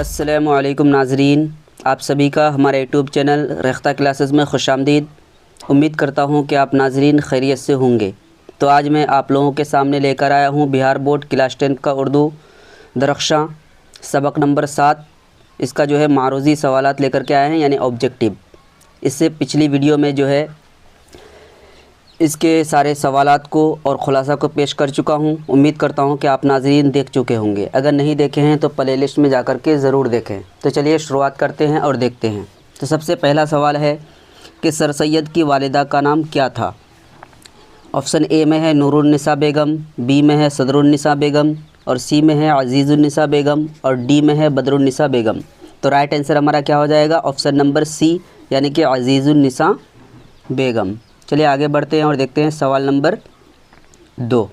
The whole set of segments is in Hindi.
अस्सलामुअलैकुम नाज़रीन, आप सभी का हमारे यूट्यूब चैनल रेख्ता क्लासेस में खुशामदीद। उम्मीद करता हूँ कि आप नाज़रीन खैरियत से होंगे। तो आज मैं आप लोगों के सामने लेकर आया हूँ बिहार बोर्ड क्लास 10 का उर्दू दरख्शां सबक नंबर 7। इसका जो है मारूज़ी सवालात लेकर के आए हैं, यानी ऑब्जेक्टिव। इससे पिछली वीडियो में जो है इसके सारे सवालात को और ख़ुलासा को पेश कर चुका हूं। उम्मीद करता हूं कि आप नाज़रीन देख चुके होंगे। अगर नहीं देखे हैं तो प्लेलिस्ट में जाकर के ज़रूर देखें। तो चलिए शुरुआत करते हैं और देखते हैं। तो सबसे पहला सवाल है कि सर सैयद की वालिदा का नाम क्या था। ऑप्शन ए में है नूरुन्निसा बेगम, बी में है सदरुन्निसा बेगम, और सी में है अज़ीज़ुन्निसा बेगम, और डी में है बदरुन्निसा बेगम। तो राइट आंसर हमारा क्या हो जाएगा, ऑप्शन नंबर सी, यानी कि अज़ीज़ुन्निसा बेगम। चलिए आगे बढ़ते हैं और देखते हैं सवाल नंबर 2।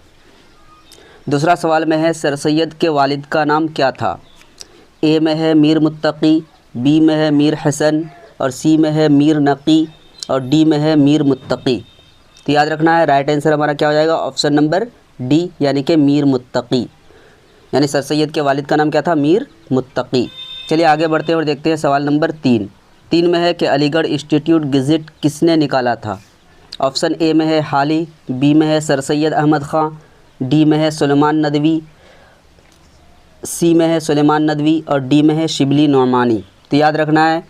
दूसरा सवाल में है सर सैयद के वालिद का नाम क्या था। ए में है मीर मुत्तकी, बी में है मीर हसन, और सी में है मीर नकी, और डी में है मीर मुत्तकी। तो याद रखना है, राइट आंसर हमारा क्या हो जाएगा, ऑप्शन नंबर डी, यानी कि मीर मुत्तकी। यानी सर सैयद के वालिद का नाम क्या था, मीर मुत्तकी। चलिए आगे बढ़ते हैं और देखते हैं सवाल नंबर 3 में है कि अलीगढ़ इंस्टीट्यूट गेज़ेट किसने निकाला था। ऑप्शन ए में है हाली, बी में है सर सैयद अहमद ख़ान, डी में है सुलेमान नदवी, सी में है सुलेमान नदवी, और डी में है शिबली नौमानी। तो याद रखना है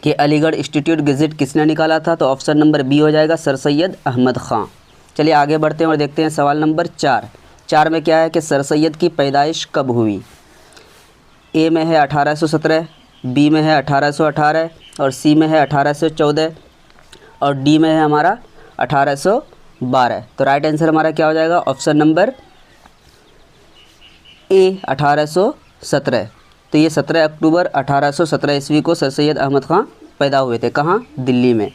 कि अलीगढ़ इंस्टीट्यूट गेज़ेट किसने निकाला था। तो ऑप्शन नंबर बी हो जाएगा, सर सैयद अहमद ख़ान। चलिए आगे बढ़ते हैं और देखते हैं सवाल नंबर 4 में क्या है कि सर सैयद की पैदाइश कब हुई। ए में है 1817, बी में है 1818, और सी में है 1814, और डी में है हमारा 1812। तो राइट आंसर हमारा क्या हो जाएगा, ऑप्शन नंबर ए 1817। तो ये 17 अक्टूबर 1817 ईस्वी को सर सैयद अहमद ख़ान पैदा हुए थे। कहाँ, दिल्ली में।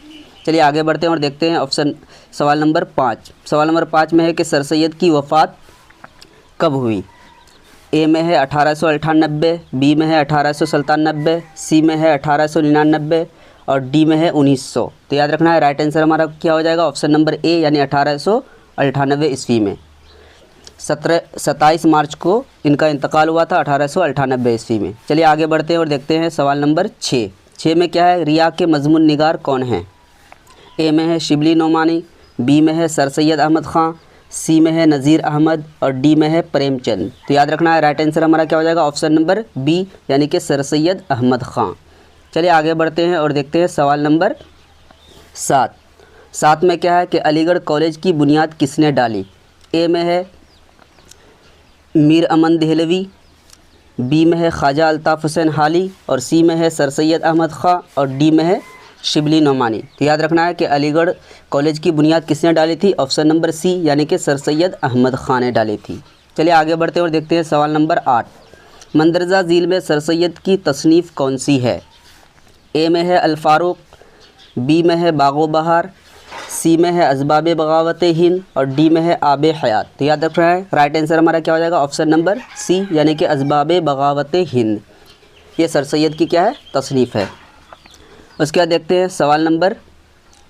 चलिए आगे बढ़ते हैं और देखते हैं सवाल नंबर 5 में है कि सर सैयद की वफ़ात कब हुई। ए में है 1898, बी में है 1897, सी में है 1899, और डी में है 1900। तो याद रखना है, राइट आंसर हमारा क्या हो जाएगा, ऑप्शन नंबर ए, यानी 1898 ईस्वी में। 27 मार्च को इनका इंतकाल हुआ था, 1898 ईस्वी में। चलिए आगे बढ़ते हैं और देखते हैं सवाल नंबर 6 में क्या है, रिया के मजमून निगार कौन हैं। ए में है शिबली नौमानी, बी में है सर सैयद अहमद ख़ान, सी में है नज़ीर अहमद, और डी में है प्रेमचंद। तो याद रखना है, राइट आंसर हमारा क्या हो जाएगा, ऑप्शन नंबर बी, यानी कि सर सैयद अहमद ख़ान। चलिए आगे बढ़ते हैं और देखते हैं सवाल नंबर 7 में क्या है कि अलीगढ़ कॉलेज की बुनियाद किसने डाली। ए में है मीर अमन देहलवी, बी में है ख्वाजा अल्ताफ़ हुसैन हाली, और सी में है सर सैयद अहमद ख़ान, और डी में है शिबली नौमानी। तो याद रखना है कि अलीगढ़ कॉलेज की बुनियाद किसने डाली थी, ऑप्शन नंबर सी, यानी कि सर सैयद अहमद ख़ान ने डाली थी। चलिए आगे बढ़ते हैं और देखते हैं सवाल नंबर 8। मंदरजा झील में सर सैयद की तसनीफ़ कौन सी है। ए में है अल-फ़ारूक, बी में है बागो बहार, सी में है असबाब बगावत हिंद, और डी में है आब हयात। तो याद रखना है, राइट आंसर हमारा क्या हो जाएगा, ऑप्शन नंबर सी, यानी कि असबाब बगावत हिंद। ये सर सैयद की क्या है, तसनीफ़ है। उसके बाद देखते हैं सवाल नंबर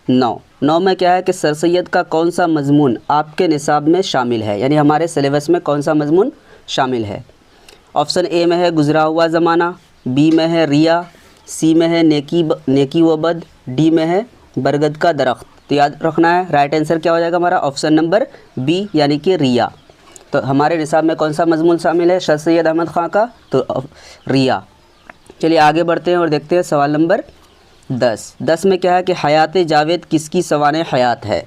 9 में क्या है कि सर सैयद का कौन सा मजमून आपके निसाब में शामिल है, यानी हमारे सिलेबस में कौन सा मजमून शामिल है। ऑप्शन ए में है गुज़रा हुआ ज़माना, बी में है रिया, सी में है नेकी व बद, डी में है बरगद का दरख्त। तो याद रखना है, राइट आंसर क्या हो जाएगा हमारा, ऑप्शन नंबर बी, यानी कि रिया। तो हमारे निसाब में कौन सा मजमून शामिल है सर सैयद अहमद ख़ान का, तो रिया। चलिए आगे बढ़ते हैं और देखते हैं सवाल नंबर 10 में क्या है कि हयात जावेद किसकी सवाने हयात है।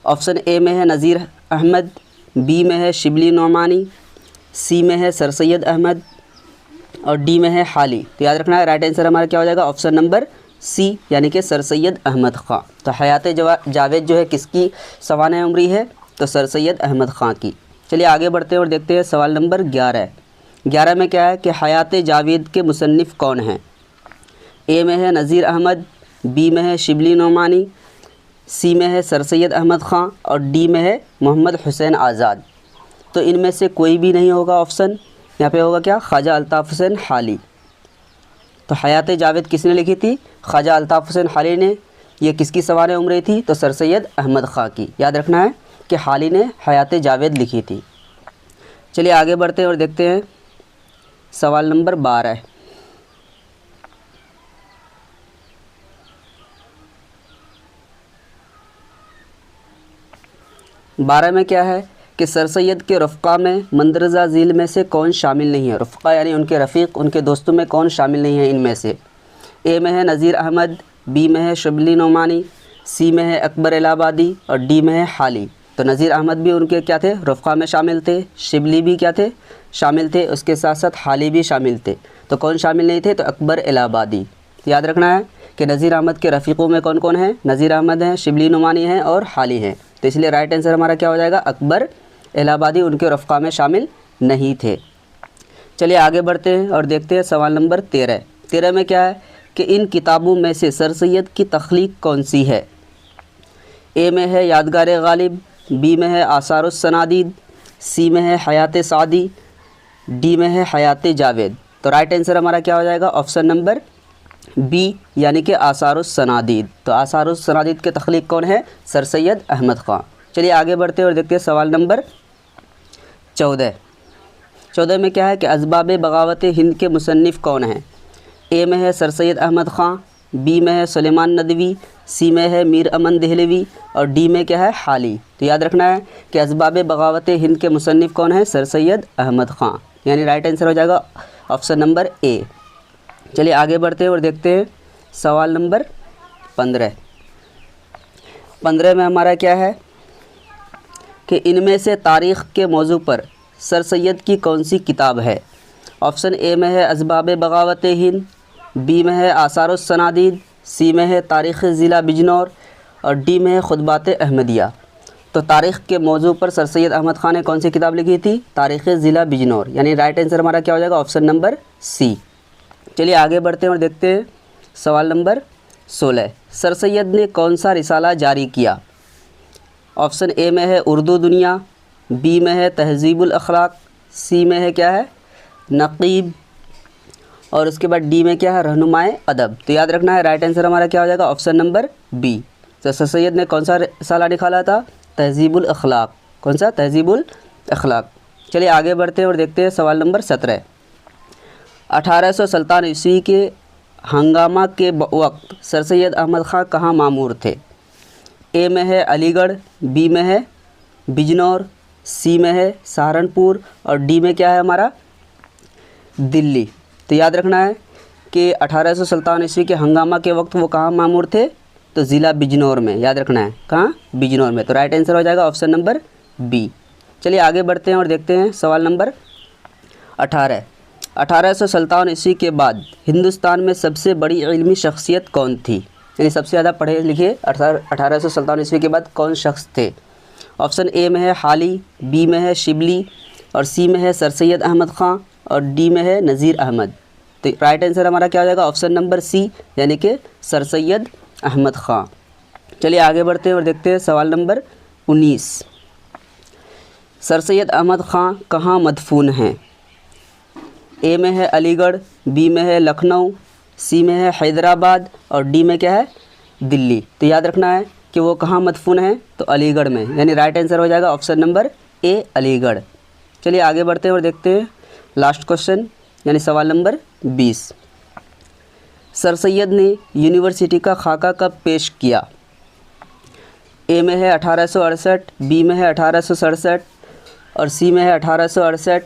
ऑप्शन ए में है नज़ीर अहमद, बी में है शिबली नौमानी, सी में है सर सैयद अहमद, और डी में है हाली। तो याद रखना है, राइट आंसर हमारा क्या हो जाएगा, ऑप्शन नंबर सी, यानी कि सर सैयद अहमद ख़ान। तो हयात जावेद जो है किसकी सवाने उम्री है, तो सर सैयद अहमद ख़ान की। चलिए आगे बढ़ते हैं और देखते हैं सवाल नंबर 11 में क्या है कि हयात जावेद के मुसन्निफ़ कौन हैं। ए में है नज़ीर अहमद, बी में है शिबली नौमानी, सी में है सर सैयद अहमद ख़ान, और डी में है मोहम्मद हुसैन आज़ाद। तो इनमें से कोई भी नहीं होगा ऑप्शन, यहाँ पे होगा क्या, ख्वाजा अल्ताफ़ हुसैन हाली। तो हयात जावेद किसने लिखी थी, ख्वाजा अल्ताफ़ हुसैन हाली ने। ये किसकी सवाने उम्र थी, तो सर सैयद अहमद ख़ान की। याद रखना है कि हाली ने हयात जावेद लिखी थी। चलिए आगे बढ़ते हैं और देखते हैं सवाल नंबर 12 12 में क्या है कि सर सैयद के रफ़्क़ा में मंदरजा झील में से कौन शामिल नहीं है। रफ़्क़ा यानी उनके रफ़ीक, उनके दोस्तों में कौन शामिल नहीं है इनमें से। ए में है नज़ीर अहमद, बी में है शिबली नोमानी, सी में है अकबर इलाहाबादी और डी में है हाली। तो नज़ीर अहमद भी उनके क्या थे, रफ़्क़ा में शामिल थे, शिबली भी क्या थे, शामिल थे, उसके साथ साथ हाली भी शामिल थे। तो कौन शामिल नहीं थे, तो अकबर इलाहाबादी। तो याद रखना है कि नज़ीर अहमद के रफ़ीक़ों में कौन कौन है, नज़ीर अहमद हैं, शिबली नुमानी हैं और हाली हैं। तो इसलिए राइट आंसर हमारा क्या हो जाएगा, अकबर इलाहाबादी उनके रफ़्क़ा में शामिल नहीं थे। चलिए आगे बढ़ते हैं और देखते हैं सवाल नंबर 13। 13 में क्या है कि इन किताबों में से सर सैयद की तख्लीक कौन सी है। ए में है यादगार गालिब, बी में है आसारुस सनादीद, सी में है हयात सादी, डी में है हयात जावेद। तो राइट आंसर हमारा क्या हो जाएगा, ऑप्शन नंबर बी यानी कि आसारुस सनादीद। तो आसारुस सनादीद के तख्लीक कौन है, सर सैयद अहमद ख़ान। चलिए आगे बढ़ते हैं और देखते हैं सवाल नंबर 14। 14 में क्या है कि असबाब बगावत हिंद के मुसन्निफ़ कौन हैं। ए में है सर सैयद अहमद ख़ान, बी में है सुलेमान नदवी, सी में है मीर अमन दहलवी और डी में क्या है, हाली। तो याद रखना है कि असबाब बगावत हिंद के मुसन्निफ़ कौन है, सर सैयद अहमद ख़ान, यानी राइट आंसर हो जाएगा ऑप्शन नंबर ए। चलिए आगे बढ़ते हैं और देखते हैं सवाल नंबर 15। 15 में हमारा क्या है कि इनमें से तारीख़ के मौजू पर सर सैयद की कौन सी किताब है। ऑप्शन ए में है असबाब बगावत हिंद, बी में है आसारुस सनादीद, सी में है तारीख़ ज़िला बिजनौर और डी में है खुतबात अहमदिया। तो तारीख़ के मौजू पर सर सैयद अहमद ख़ान ने कौन सी किताब लिखी थी, तारीख़ ज़िला बिजनौर, यानी राइट आंसर हमारा क्या हो जाएगा, ऑप्शन नंबर सी। चलिए आगे बढ़ते हैं और देखते हैं सवाल नंबर 16। सर सैयद ने कौन सा रिसाला जारी किया। ऑप्शन ए में है उर्दू दुनिया, बी में है तहज़ीबुल अखलाक, सी में है क्या है, नक़ीब और उसके बाद डी में क्या है, रहनुमाए अदब। तो याद रखना है राइट आंसर हमारा क्या हो जाएगा, ऑप्शन नंबर बी। तो सर सैयद ने कौन सा रिसाला निकाला था, तहज़ीबुल अखलाक। कौन सा, तहज़ीबुल अखलाक। चलिए आगे बढ़ते हैं और देखते हैं सवाल नंबर 17। 1857 ईस्वी के हंगामा के वक्त सर सैयद अहमद ख़ान कहाँ मामूर थे। ए में है अलीगढ़, बी में है बिजनौर, सी में है सहारनपुर और डी में क्या है हमारा, दिल्ली। तो याद रखना है कि 1857 ईस्वी के हंगामा के वक्त वो कहाँ मामूर थे, तो ज़िला बिजनौर में। याद रखना है कहाँ, बिजनौर में। तो राइट आंसर हो जाएगा ऑप्शन नंबर बी। चलिए आगे बढ़ते हैं और देखते हैं सवाल नंबर 18। 1857 ईस्वी के बाद हिंदुस्तान में सबसे बड़ी इल्मी शख्सियत कौन थी, यानी सबसे ज़्यादा पढ़े लिखे 1857 ईस्वी के बाद कौन शख्स थे। ऑप्शन ए में है हाली, बी में है शिबली और सी में है सर सैयद अहमद ख़ान और डी में है नज़ीर अहमद। तो राइट आंसर हमारा क्या हो जाएगा, ऑप्शन नंबर सी यानी कि सर सैयद अहमद ख़ान। चलिए आगे बढ़ते हैं और देखते हैं सवाल नंबर 19। सर सैयद अहमद ख़ान कहाँ मदफून हैं। ए में है अलीगढ़, बी में है लखनऊ, सी में है हैदराबाद और डी में क्या है, दिल्ली। तो याद रखना है कि वो कहाँ मदफून हैं, तो अलीगढ़ में, यानी राइट आंसर हो जाएगा ऑप्शन नंबर ए अलीगढ़। चलिए आगे बढ़ते हैं और देखते हैं लास्ट क्वेश्चन यानी सवाल नंबर 20। सर सैयद ने यूनिवर्सिटी का खाका कब पेश किया। ए में है 1868, बी में है 1867 और सी में है 1868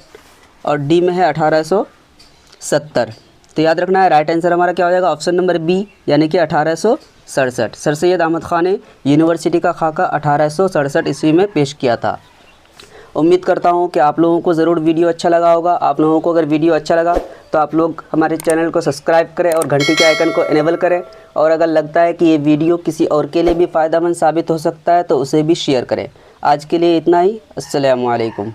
और डी में है 1870। तो याद रखना है राइट आंसर हमारा क्या हो जाएगा, ऑप्शन नंबर बी यानी कि 1867। सर सैयद अहमद ख़ान ने यूनिवर्सिटी का खाका 1867 ईस्वी में पेश किया था। उम्मीद करता हूँ कि आप लोगों को ज़रूर वीडियो अच्छा लगा होगा। आप लोगों को अगर वीडियो अच्छा लगा तो आप लोग हमारे चैनल को सब्सक्राइब करें और घंटी के आइकन को इनेबल करें, और अगर लगता है कि ये वीडियो किसी और के लिए भी फ़ायदेमंद साबित हो सकता है तो उसे भी शेयर करें। आज के लिए इतना ही। अस्सलामु अलैकुम।